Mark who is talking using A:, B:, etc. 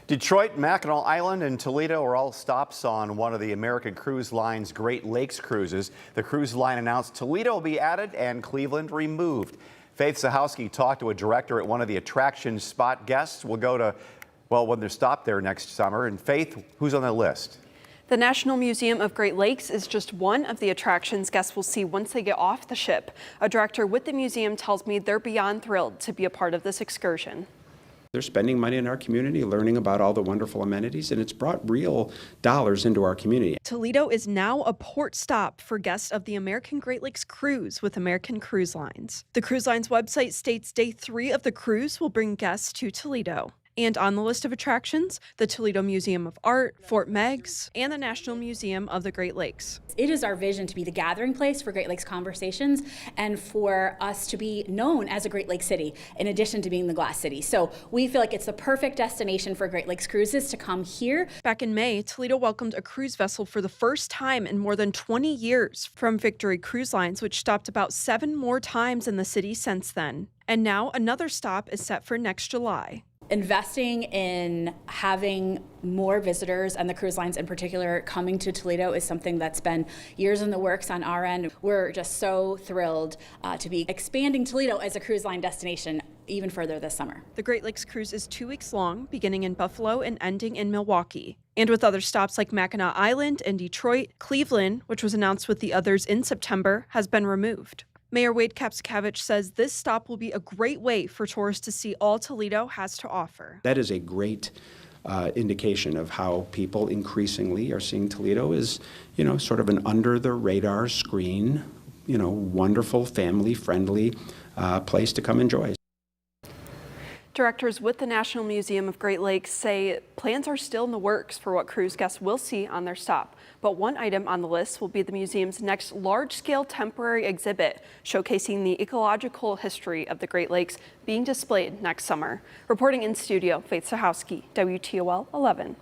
A: Detroit, Mackinac Island, and Toledo are all stops on one of the American Cruise Line's Great Lakes cruises. The cruise line announced Toledo will be added and Cleveland removed. Faith Zahowski talked to a director at one of the attraction spot guests. We'll go to, well, when they're stopped there next summer. And Faith, who's on the list?
B: The National Museum of Great Lakes is just one of the attractions guests will see once they get off the ship. A director with the museum tells me they're beyond thrilled to be a part of this excursion.
C: They're spending money in our community, learning about all the wonderful amenities, and it's brought real dollars into our community.
B: Toledo is now a port stop for guests of the American Great Lakes Cruise with American Cruise Lines. The cruise line's website states day 3 of the cruise will bring guests to Toledo. And on the list of attractions, the Toledo Museum of Art, Fort Meigs, and the National Museum of the Great Lakes.
D: It is our vision to be the gathering place for Great Lakes conversations and for us to be known as a Great Lakes city, in addition to being the Glass City. So we feel like it's the perfect destination for Great Lakes cruises to come here.
B: Back in May, Toledo welcomed a cruise vessel for the first time in more than 20 years from Victory Cruise Lines, which stopped about 7 more times in the city since then. And now another stop is set for next July.
D: Investing in having more visitors, and the cruise lines in particular, coming to Toledo is something that's been years in the works on our end. We're just so thrilled to be expanding Toledo as a cruise line destination even further this summer.
B: The Great Lakes cruise is 2 weeks long, beginning in Buffalo and ending in Milwaukee. And with other stops like Mackinac Island and Detroit, Cleveland, which was announced with the others in September, has been removed. Mayor Wade Kapsakevich says this stop will be a great way for tourists to see all Toledo has to offer.
C: That is a great indication of how people increasingly are seeing Toledo as, sort of an under-the-radar screen, wonderful, family-friendly place to come enjoy.
B: Directors with the National Museum of Great Lakes say plans are still in the works for what cruise guests will see on their stop. But one item on the list will be the museum's next large-scale temporary exhibit showcasing the ecological history of the Great Lakes being displayed next summer. Reporting in studio, Faith Zahowski, WTOL 11.